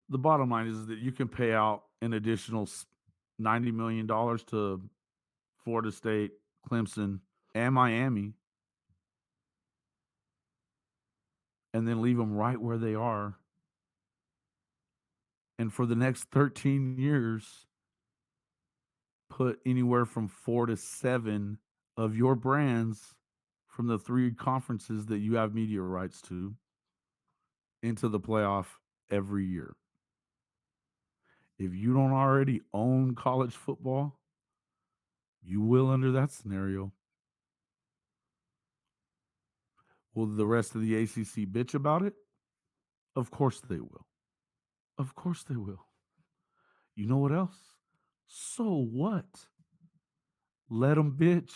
the bottom line is that you can pay out an additional $90 million to Florida State, Clemson, and Miami, and then leave them right where they are. And for the next 13 years, put anywhere from 4 to 7 of your brands from the 3 conferences that you have media rights to into the playoff every year. If you don't already own college football, you will under that scenario. Will the rest of the ACC bitch about it? Of course they will. Of course they will. You know what else? So what? Let them bitch.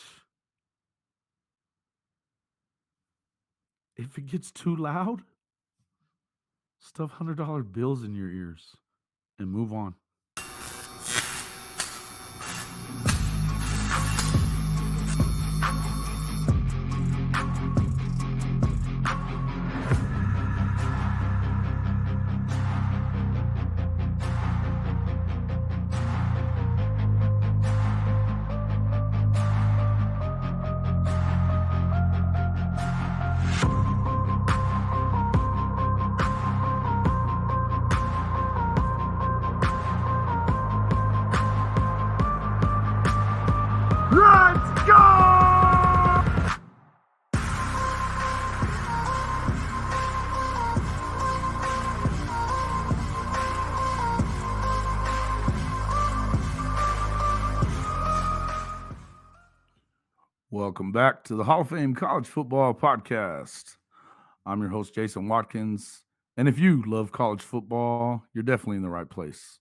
If it gets too loud, stuff $100 bills in your ears and move on. Let's go! Welcome back to the Hall of Fame College Football Podcast. I'm your host, Jason Watkins. And if you love college football, you're definitely in the right place.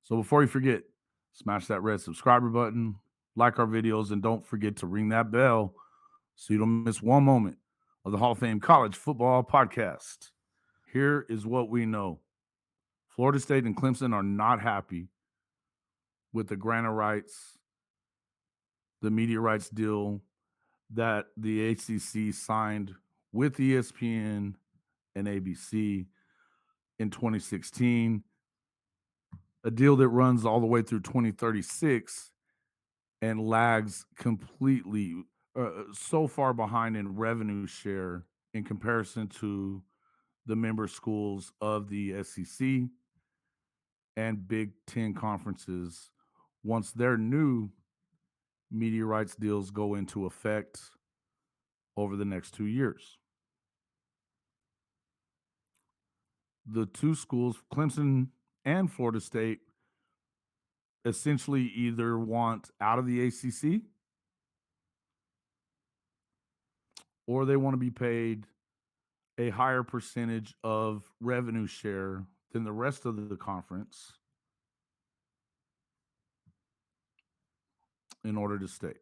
So before you forget, smash that red subscriber button, like our videos, and don't forget to ring that bell so you don't miss one moment of the Hall of Fame College Football Podcast. Here is what we know. Florida State and Clemson are not happy with the grant rights, the media rights deal that the ACC signed with ESPN and ABC in 2016, a deal that runs all the way through 2036 and lags completely, so far behind in revenue share in comparison to the member schools of the SEC and Big Ten conferences once their new media rights deals go into effect over the next 2 years. The two schools, Clemson and Florida State, essentially either want out of the ACC or they want to be paid a higher percentage of revenue share than the rest of the conference in order to stay.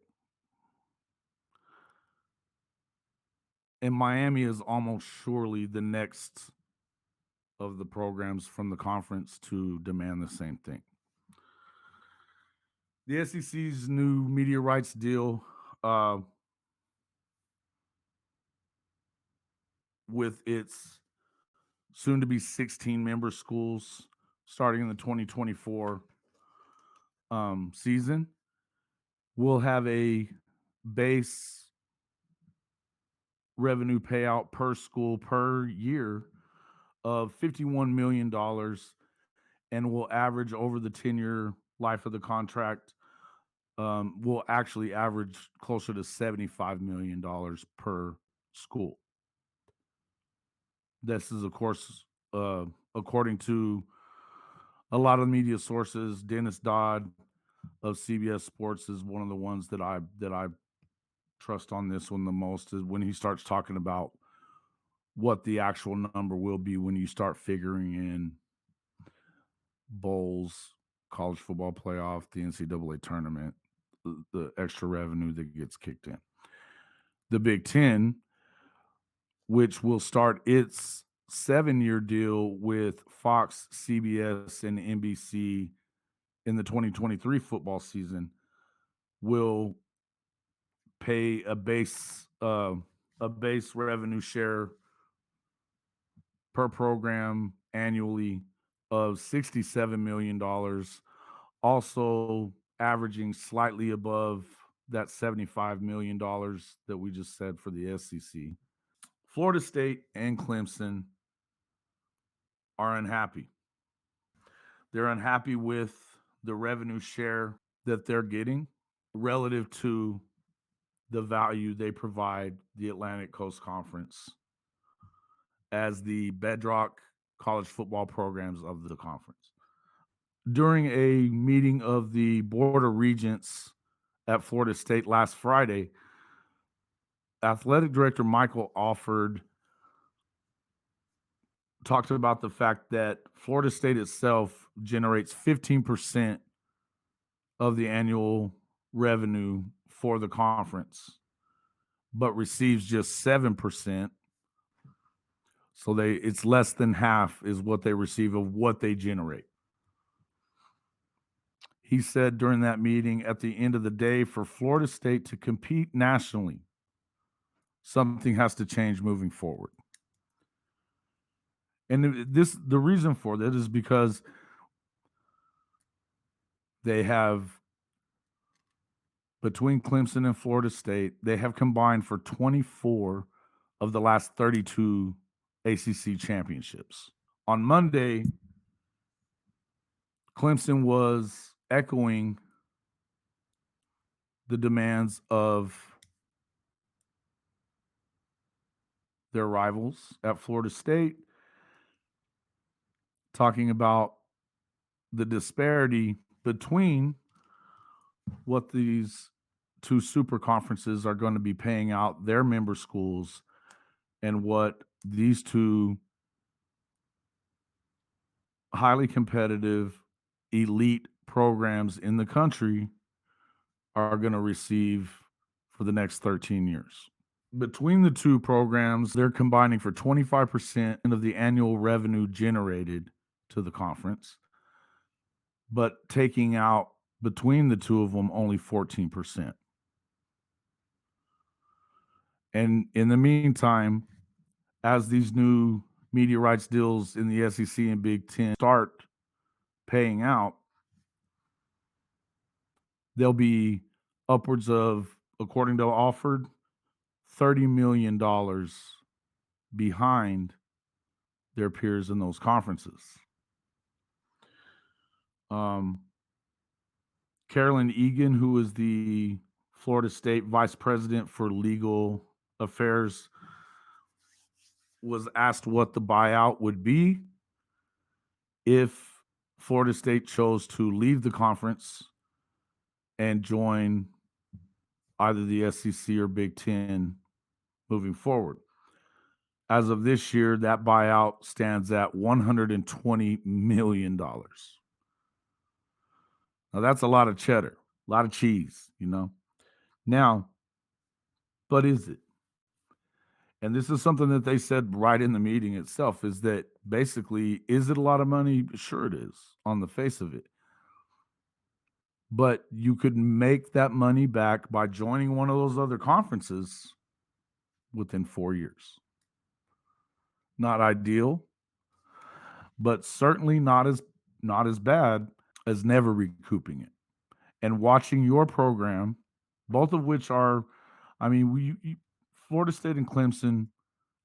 And Miami is almost surely the next of the programs from the conference to demand the same thing. The SEC's new media rights deal with its soon to be 16 member schools starting in the 2024 season will have a base revenue payout per school per year of $51 million and will average over the 10-year life of the contract, will actually average closer to $75 million per school. This is, of course, according to a lot of media sources. Dennis Dodd of CBS Sports is one of the ones that I trust on this one the most, is when he starts talking about what the actual number will be when you start figuring in bowls, college football playoff, the NCAA tournament, the extra revenue that gets kicked in. The Big Ten, which will start its 7-year deal with Fox, CBS, and NBC in the 2023 football season, will pay a base revenue share per program annually of $67 million, also averaging slightly above that $75 million that we just said for the SEC. Florida State and Clemson are unhappy. They're unhappy with the revenue share that they're getting relative to the value they provide the Atlantic Coast Conference as the bedrock college football programs of the conference. During a meeting of the Board of Regents at Florida State last Friday, Athletic Director Michael Alford talked about the fact that Florida State itself generates 15% of the annual revenue for the conference, but receives just 7%. So it's less than half is what they receive of what they generate. He said during that meeting, at the end of the day, for Florida State to compete nationally, something has to change moving forward. And the reason for that is because they have, between Clemson and Florida State, they have combined for 24 of the last 32 ACC championships. On Monday, Clemson was echoing the demands of their rivals at Florida State, talking about the disparity between what these two super conferences are going to be paying out their member schools and what these two highly competitive elite programs in the country are going to receive for the next 13 years. Between the two programs, they're combining for 25% of the annual revenue generated to the conference, but taking out between the two of them only 14%. And in the meantime, as these new media rights deals in the SEC and Big Ten start paying out, there'll be upwards of, according to Alford, $30 million behind their peers in those conferences. Carolyn Egan, who is the Florida State Vice President for Legal Affairs, was asked what the buyout would be if Florida State chose to leave the conference and join either the SEC or Big Ten moving forward. As of this year, that buyout stands at $120 million. Now, that's a lot of cheddar, a lot of cheese, Now, but is it? And this is something that they said right in the meeting itself, is that basically, is it a lot of money? Sure it is, on the face of it. But you could make that money back by joining one of those other conferences within 4 years. Not ideal, but certainly not as bad as never recouping it. And watching your program, both of which are, Florida State and Clemson,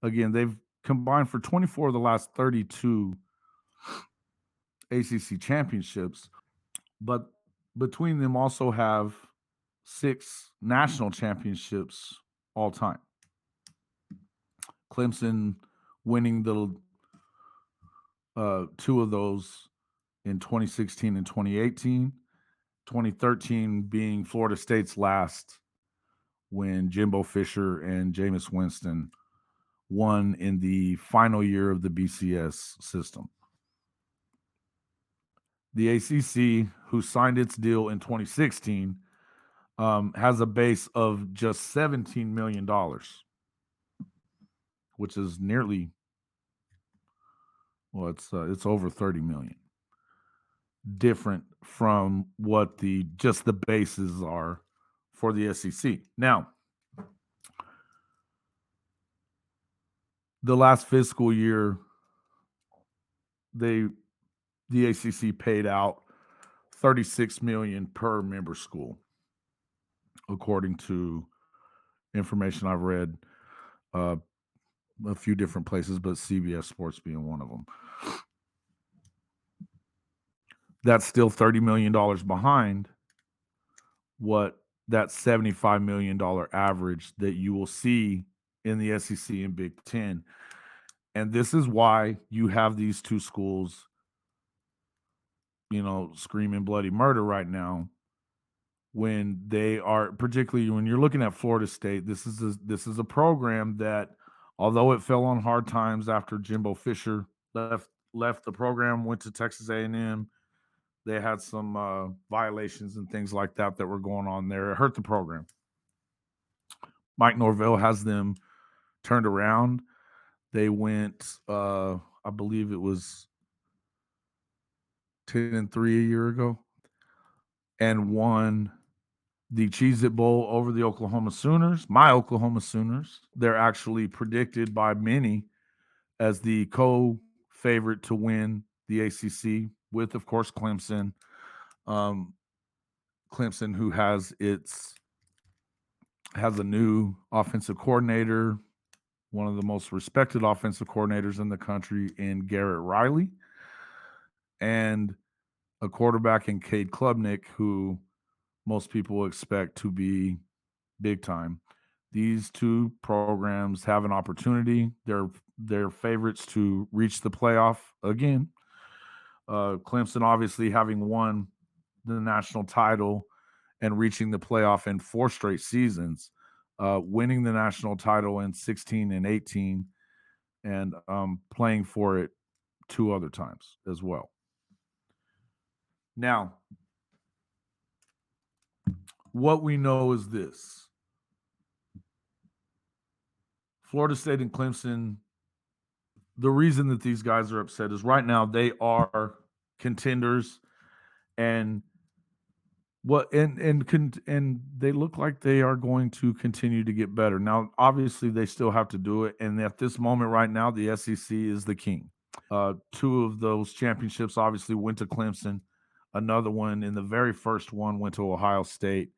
again, they've combined for 24 of the last 32 ACC championships, but between them also have 6 national championships all time. Clemson winning the 2 of those in 2016 and 2018. 2013 being Florida State's last, when Jimbo Fisher and Jameis Winston won in the final year of the BCS system. The ACC, who signed its deal in 2016, has a base of just $17 million, which is nearly, it's over 30 million. Different from what just the bases are for the SEC. Now, the last fiscal year, they the ACC paid out $36 million per member school, according to information I've read uh, a few different places, but CBS Sports being one of them. That's still $30 million behind what that $75 million average that you will see in the SEC and Big Ten. And this is why you have these two schools, screaming bloody murder right now, when they are, particularly when you're looking at Florida State. This is a program that, although it fell on hard times after Jimbo Fisher left the program, went to Texas A&M. They had some violations and things like that were going on there. It hurt the program. Mike Norvell has them turned around. They went, I believe it was 10-3 a year ago, and won the Cheez-It Bowl over the Oklahoma Sooners, my Oklahoma Sooners. They're actually predicted by many as the co-favorite to win the ACC with, of course, Clemson. Clemson, who has a new offensive coordinator, one of the most respected offensive coordinators in the country in Garrett Riley, and a quarterback in Cade Klubnik, who most people expect to be big time. These two programs have an opportunity. They're favorites to reach the playoff again. Clemson, obviously, having won the national title and reaching the playoff in 4 straight seasons, winning the national title in 16 and 18, and playing for it 2 other times as well. Now, what we know is this: Florida State and Clemson, the reason that these guys are upset is right now they are contenders, and they look like they are going to continue to get better. Now, obviously, they still have to do it, and at this moment right now, the SEC is the king. 2 of those championships obviously went to Clemson. Another one, in the very first one, went to Ohio State.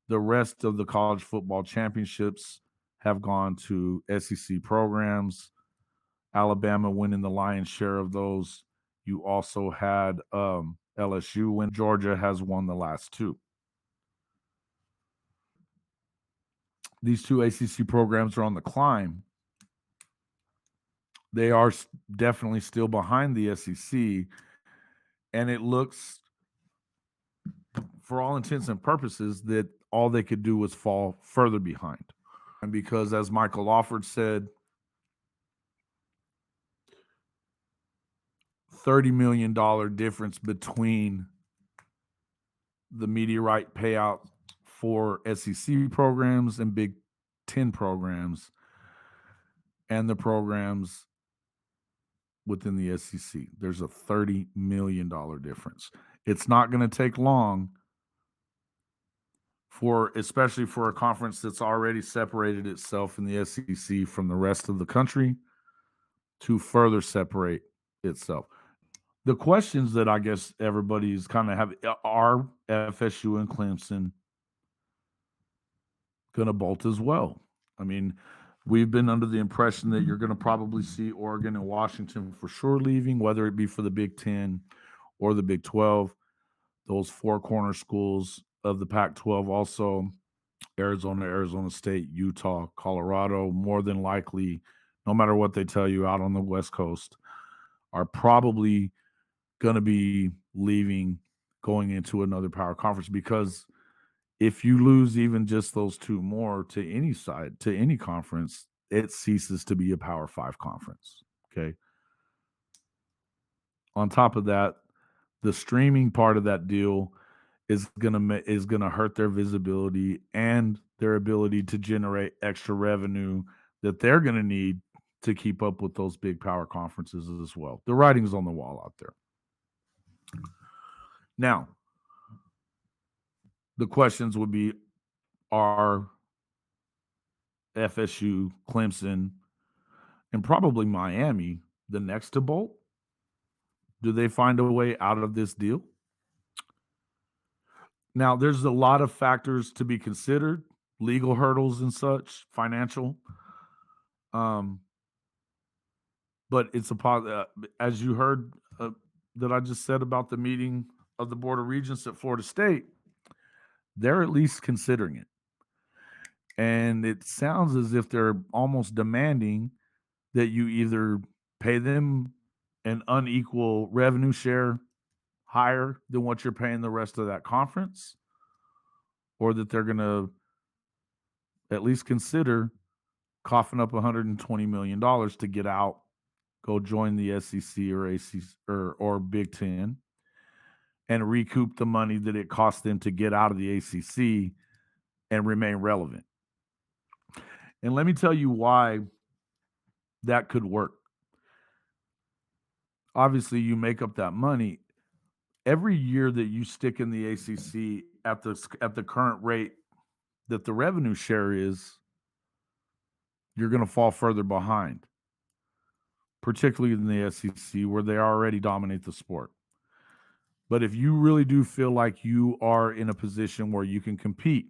The rest of the college football championships have gone to SEC programs. Alabama winning the lion's share of those. You also had LSU win. Georgia has won the last 2. These 2 ACC programs are on the climb. They are definitely still behind the SEC, and it looks, for all intents and purposes, that all they could do was fall further behind. And because, as Michael Lawford said, $30 million difference between the media right payout for SEC programs and Big Ten programs and the programs within the SEC. There's a $30 million difference. It's not going to take long especially for a conference that's already separated itself in the SEC from the rest of the country, to further separate itself. The questions that I guess everybody's kind of have are FSU and Clemson going to bolt as well? I mean, we've been under the impression that you're going to probably see Oregon and Washington for sure leaving, whether it be for the Big Ten or the Big 12. Those 4 corner schools of the Pac-12 also, Arizona, Arizona State, Utah, Colorado, more than likely, no matter what they tell you out on the West Coast, are probably going to be leaving, going into another power conference, because if you lose even just those 2 more to any side, to any conference, it ceases to be a Power 5 conference. Okay. On top of that, the streaming part of that deal is gonna hurt their visibility and their ability to generate extra revenue that they're gonna need to keep up with those big power conferences as well. The writing's on the wall out there. Now, the questions would be: are FSU, Clemson, and probably Miami the next to bolt? Do they find a way out of this deal? Now, there's a lot of factors to be considered, legal hurdles and such, financial. Um, but it's as you heard that I just said about the meeting of the Board of Regents at Florida State, they're at least considering it. And it sounds as if they're almost demanding that you either pay them an unequal revenue share higher than what you're paying the rest of that conference, or that they're going to at least consider coughing up $120 million to get out, go join the SEC or ACC or Big Ten, and recoup the money that it cost them to get out of the ACC and remain relevant. And let me tell you why that could work. Obviously, you make up that money every year that you stick in the ACC at the current rate that the revenue share is. You're going to fall further behind, particularly in the SEC where they already dominate the sport. But if you really do feel like you are in a position where you can compete,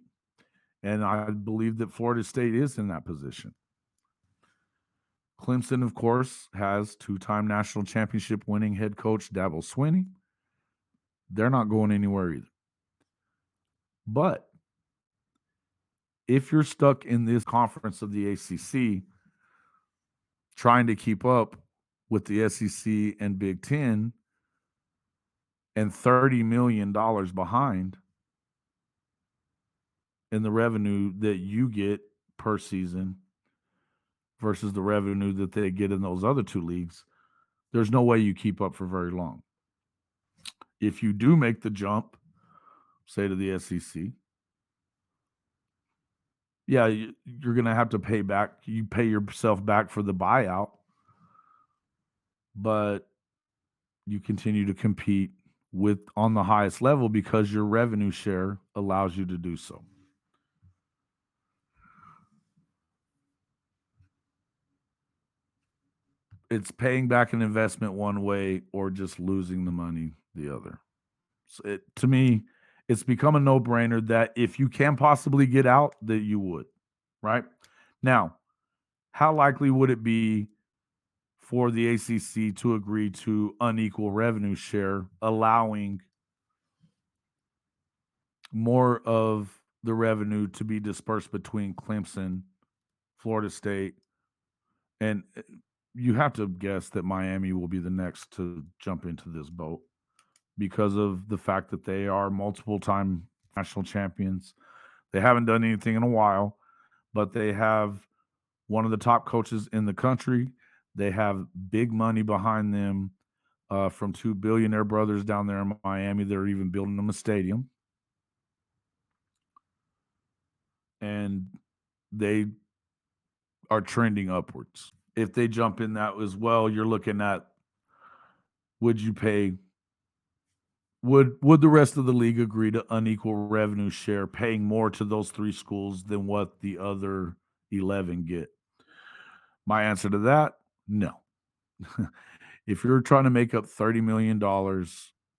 and I believe that Florida State is in that position. Clemson, of course, has two-time national championship winning head coach Dabo Swinney. They're not going anywhere either. But if you're stuck in this conference of the ACC trying to keep up with the SEC and Big Ten and $30 million behind in the revenue that you get per season versus the revenue that they get in those other two leagues, there's no way you keep up for very long. If you do make the jump, say to the SEC, yeah, you're going to have to pay back. You pay yourself back for the buyout, but you continue to compete on the highest level because your revenue share allows you to do so. It's paying back an investment one way or just losing the money the other. So to me, it's become a no-brainer that if you can possibly get out, that you would, right? Now, how likely would it be for the ACC to agree to unequal revenue share, allowing more of the revenue to be dispersed between Clemson, Florida State, and you have to guess that Miami will be the next to jump into this boat because of the fact that they are multiple-time national champions. They haven't done anything in a while, but they have one of the top coaches in the country. They have big money behind them from two billionaire brothers down there in Miami. They're even building them a stadium. And they are trending upwards. If they jump in that as well, you're looking at would the rest of the league agree to unequal revenue share, paying more to those three schools than what the other 11 get? My answer to that, no. If you're trying to make up $30 million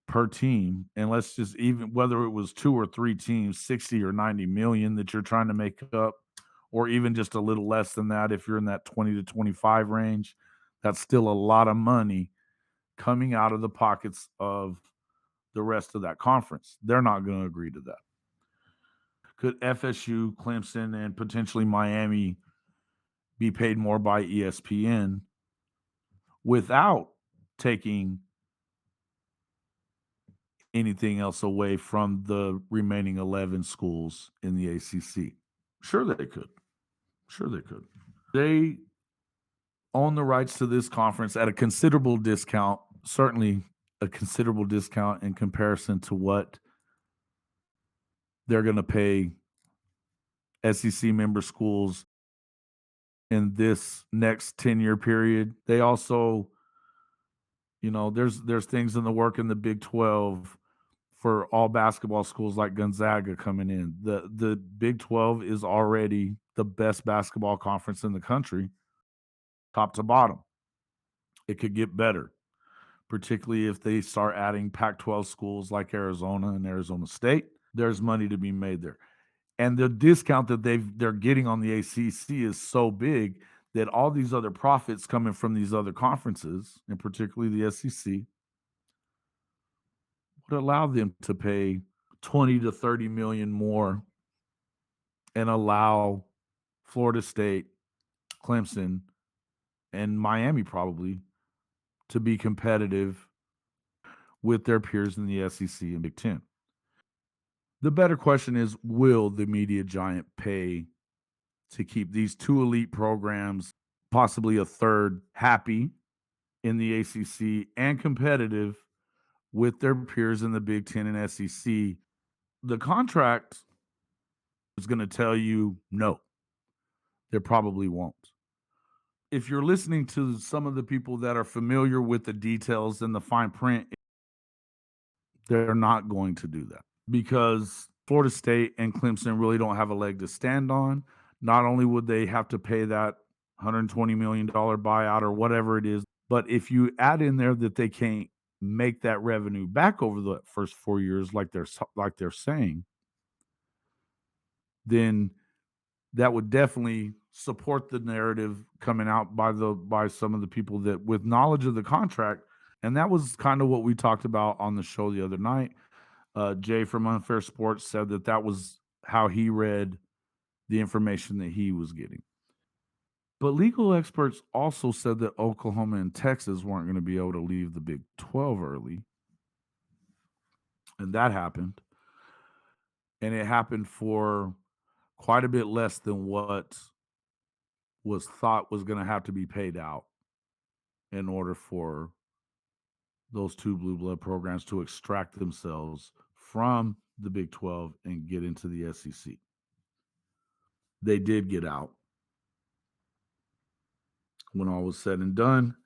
per team, and let's just even whether it was two or three teams, 60 or 90 million that you're trying to make up, or even just a little less than that, if you're in that 20 to 25 range, that's still a lot of money coming out of the pockets of the rest of that conference. They're not going to agree to that. Could FSU, Clemson, and potentially Miami be paid more by ESPN without taking anything else away from the remaining 11 schools in the ACC? Sure, they could. Sure, they could. They own the rights to this conference at a considerable discount, certainly a considerable discount in comparison to what they're going to pay SEC member schools in this next 10-year period. They also, there's things in the work in the Big 12 for all basketball schools like Gonzaga coming in. The Big 12 is already the best basketball conference in the country, top to bottom. It could get better, particularly if they start adding Pac-12 schools like Arizona and Arizona State. There's money to be made there. And the discount that they're getting on the ACC is so big that all these other profits coming from these other conferences, and particularly the SEC, would allow them to pay 20 to 30 million more and allow Florida State, Clemson, and Miami probably to be competitive with their peers in the SEC and Big Ten. The better question is, will the media giant pay to keep these two elite programs, possibly a third, happy in the ACC and competitive with their peers in the Big Ten and SEC? The contract is going to tell you no, they probably won't. If you're listening to some of the people that are familiar with the details and the fine print, they're not going to do that because Florida State and Clemson really don't have a leg to stand on. Not only would they have to pay that $120 million buyout or whatever it is, but if you add in there that they can't make that revenue back over the first 4 years like they're saying, then that would definitely support the narrative coming out by some of the people that with knowledge of the contract. And that was kind of what we talked about on the show the other night. Jay from Unfair Sports said that was how he read the information that he was getting. But legal experts also said that Oklahoma and Texas weren't going to be able to leave the Big 12 early. And that happened. And it happened for quite a bit less than what was thought was going to have to be paid out in order for those two blue blood programs to extract themselves from the Big 12 and get into the SEC. They did get out. When all was said and done,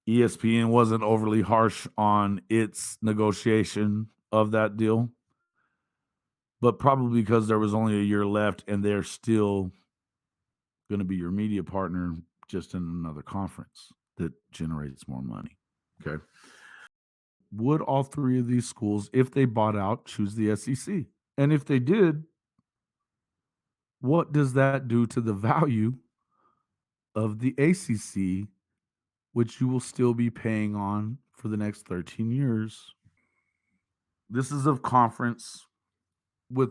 ESPN wasn't overly harsh on its negotiation of that deal, but probably because there was only a year left and they're still going to be your media partner just in another conference that generates more money. Okay. Would all three of these schools, if they bought out, choose the SEC? And if they did, what does that do to the value of the ACC, which you will still be paying on for the next 13 years? This is a conference with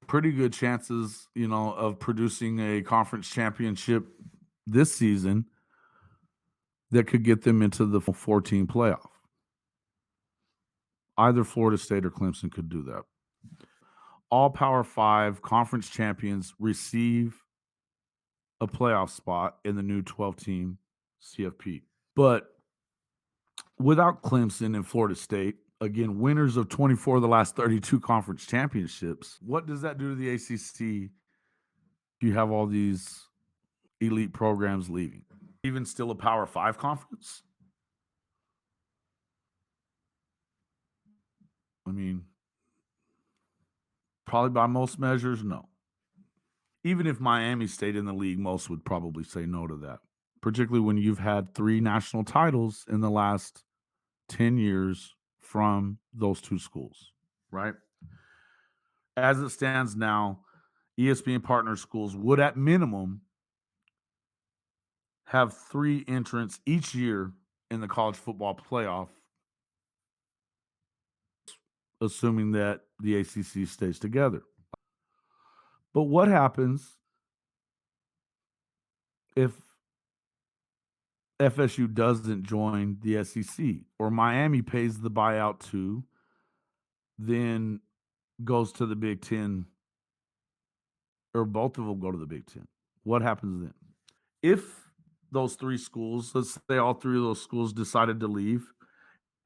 pretty good chances, of producing a conference championship this season that could get them into the 14 playoff. Either Florida State or Clemson could do that. All Power 5 conference champions receive a playoff spot in the new 12-team CFP. But without Clemson and Florida State, again, winners of 24 of the last 32 conference championships, what does that do to the ACC if you have all these elite programs leaving? Even still a Power 5 conference? I mean, probably by most measures, no. Even if Miami stayed in the league, most would probably say no to that, particularly when you've had 3 national titles in the last 10 years from those two schools, right? As it stands now, ESPN partner schools would at minimum have 3 entrants each year in the college football playoff, assuming that the ACC stays together. But what happens if FSU doesn't join the SEC or Miami pays the buyout too, then goes to the Big Ten, or both of them go to the Big Ten? What happens then? If those 3 schools, let's say all 3 of those schools decided to leave,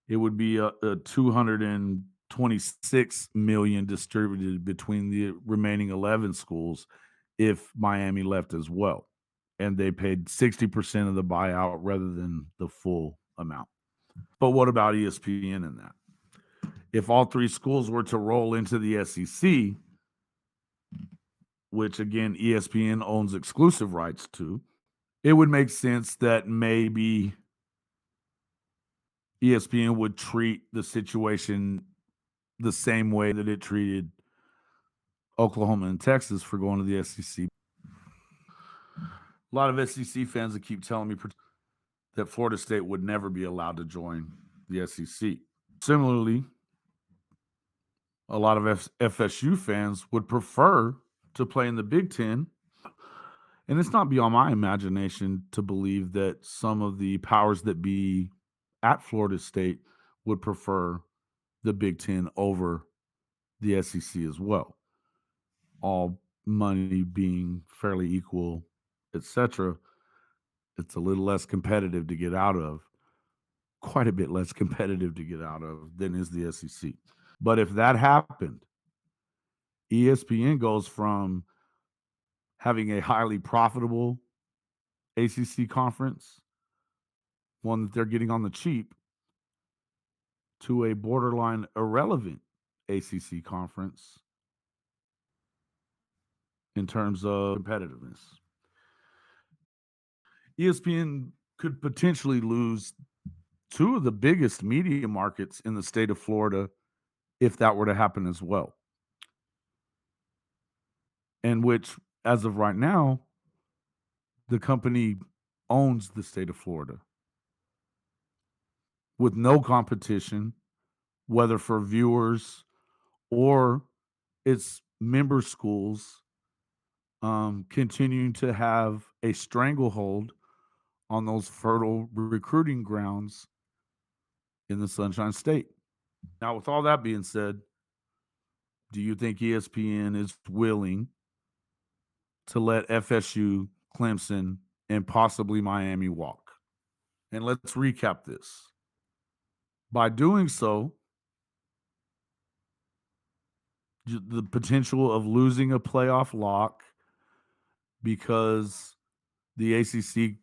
it would be a 226 million distributed between the remaining 11 schools if Miami left as well. And they paid 60% of the buyout rather than the full amount. But what about ESPN in that? If all 3 schools were to roll into the SEC, which again, ESPN owns exclusive rights to, it would make sense that maybe ESPN would treat the situation the same way that it treated Oklahoma and Texas for going to the SEC. A lot of SEC fans that keep telling me that Florida State would never be allowed to join the SEC. Similarly, a lot of FSU fans would prefer to play in the Big Ten. And it's not beyond my imagination to believe that some of the powers that be at Florida State would prefer the Big Ten over the SEC as well. All money being fairly equal, etc. It's a little less competitive to get out of, quite a bit less competitive to get out of than is the SEC. But if that happened, ESPN goes from having a highly profitable ACC conference, one that they're getting on the cheap, to a borderline irrelevant ACC conference in terms of competitiveness. ESPN could potentially lose two of the biggest media markets in the state of Florida if that were to happen as well. And which, as of right now, the company owns the state of Florida with no competition, whether for viewers or its member schools, continuing to have a stranglehold on those fertile recruiting grounds in the Sunshine State. Now, with all that being said, do you think ESPN is willing to let FSU, Clemson, and possibly Miami walk? And let's recap this. By doing so, the potential of losing a playoff lock because the ACC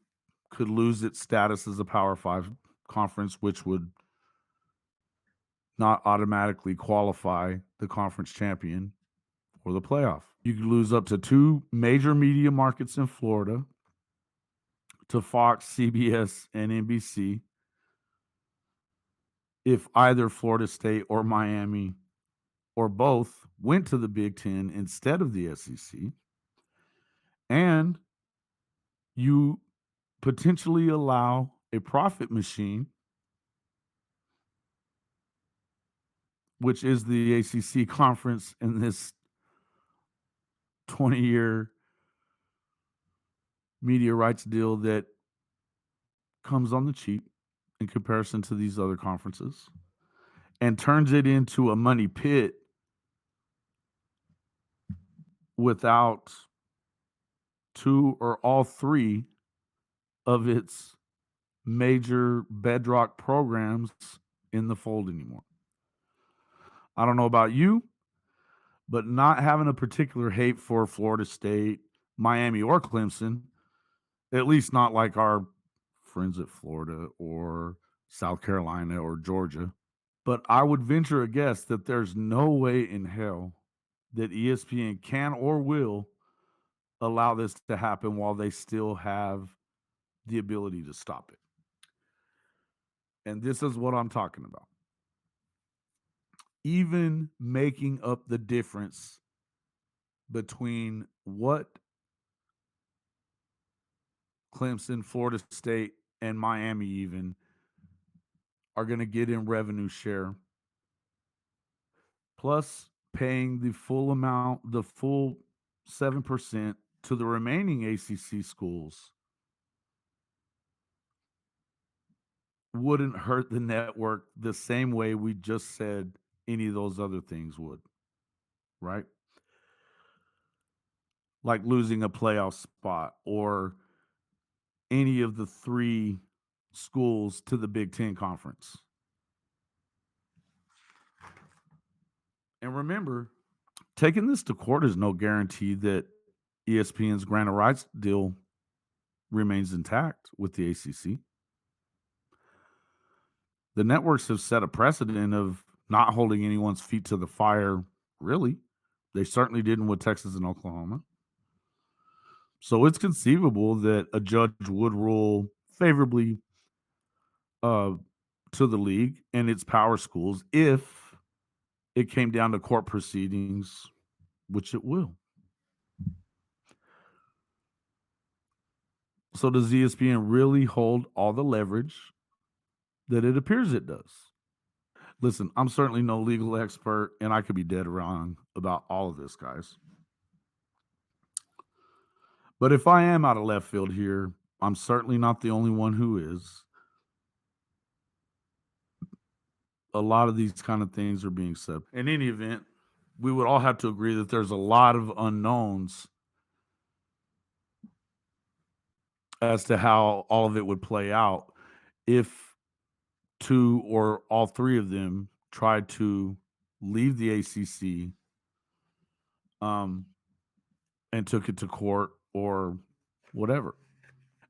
could lose its status as a Power 5 conference, which would not automatically qualify the conference champion for the playoff. You could lose up to two major media markets in Florida to Fox, CBS, and NBC if either Florida State or Miami or both went to the Big Ten instead of the SEC. And you potentially allow a profit machine, which is the ACC conference in this 20-year media rights deal that comes on the cheap in comparison to these other conferences, and turns it into a money pit without two or all three of its major bedrock programs in the fold anymore. I don't know about you, but not having a particular hate for Florida State, Miami, or Clemson, at least not like our friends at Florida or South Carolina or Georgia. But I would venture a guess that there's no way in hell that ESPN can or will allow this to happen while they still have the ability to stop it. And this is what I'm talking about. Even making up the difference between what Clemson, Florida State, and Miami even are going to get in revenue share, plus paying the full amount, the full 7% to the remaining ACC schools, wouldn't hurt the network the same way we just said any of those other things would, right? Like losing a playoff spot or any of the three schools to the Big Ten Conference. And remember, taking this to court is no guarantee that ESPN's grant of rights deal remains intact with the ACC. The networks have set a precedent of not holding anyone's feet to the fire, really. They certainly didn't with Texas and Oklahoma. So it's conceivable that a judge would rule favorably to to the league and its power schools if it came down to court proceedings, which it will. So does ESPN really hold all the leverage that it appears it does? Listen, I'm certainly no legal expert, and I could be dead wrong about all of this, guys. But if I am out of left field here, I'm certainly not the only one who is. A lot of these kind of things are being said. In any event, we would all have to agree that there's a lot of unknowns as to how all of it would play out if two or all three of them tried to leave the ACC and took it to court or whatever.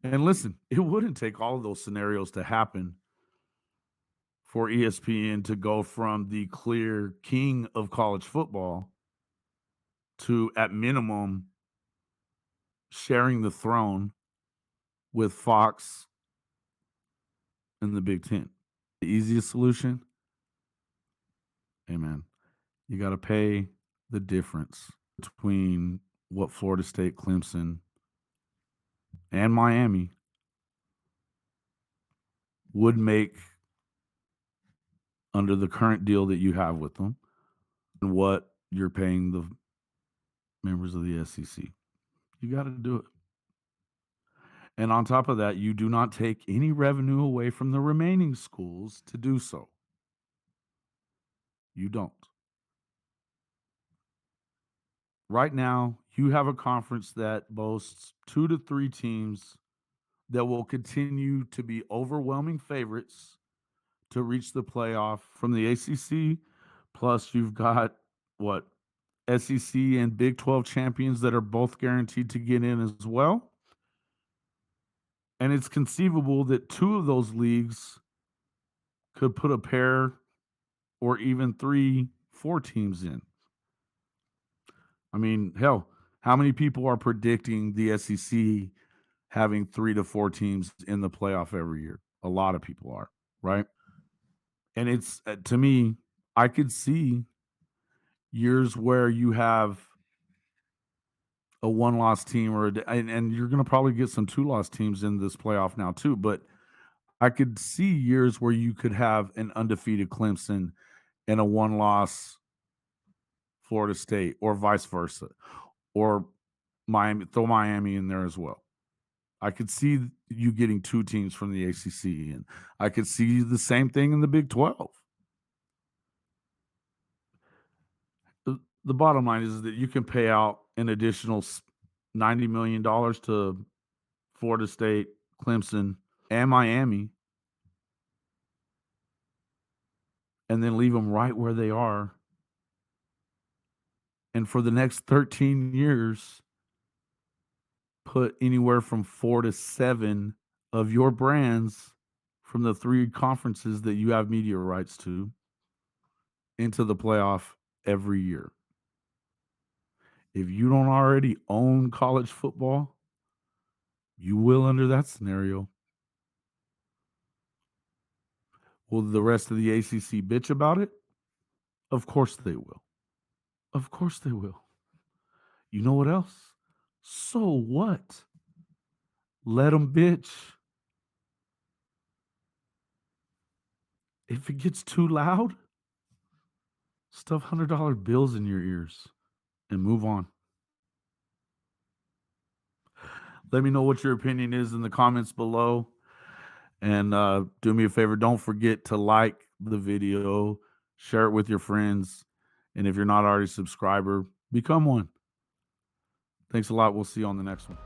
And listen, it wouldn't take all of those scenarios to happen for ESPN to go from the clear king of college football to, at minimum, sharing the throne with Fox and the Big Ten. The easiest solution? Hey, man, you got to pay the difference between what Florida State, Clemson, and Miami would make under the current deal that you have with them and what you're paying the members of the SEC. You got to do it. And on top of that, you do not take any revenue away from the remaining schools to do so. You don't. Right now, you have a conference that boasts 2 to 3 teams that will continue to be overwhelming favorites to reach the playoff from the ACC. Plus, you've got what? SEC and Big 12 champions that are both guaranteed to get in as well. And it's conceivable that 2 of those leagues could put a pair or even 3, 4 teams in. I mean, hell, how many people are predicting the SEC having 3 to 4 teams in the playoff every year? A lot of people are, right? And it's, to me, I could see years where you have a 1-loss team and you're going to probably get some 2-loss teams in this playoff now too, but I could see years where you could have an undefeated Clemson and a 1-loss Florida State or vice versa, or Miami, throw Miami in there as well. I could see you getting 2 teams from the ACC, and I could see the same thing in the Big 12. The bottom line is that you can pay out an additional $90 million to Florida State, Clemson, and Miami, and then leave them right where they are. And for the next 13 years, put anywhere from 4 to 7 of your brands from the 3 conferences that you have media rights to into the playoff every year. If you don't already own college football, you will under that scenario. Will the rest of the ACC bitch about it? Of course they will. Of course they will. You know what else? So what? Let them bitch. If it gets too loud, stuff $100 bills in your ears and move on. Let me know what your opinion is in the comments below. And do me a favor, don't forget to like the video, share it with your friends. And if you're not already a subscriber, become one. Thanks a lot. We'll see you on the next one.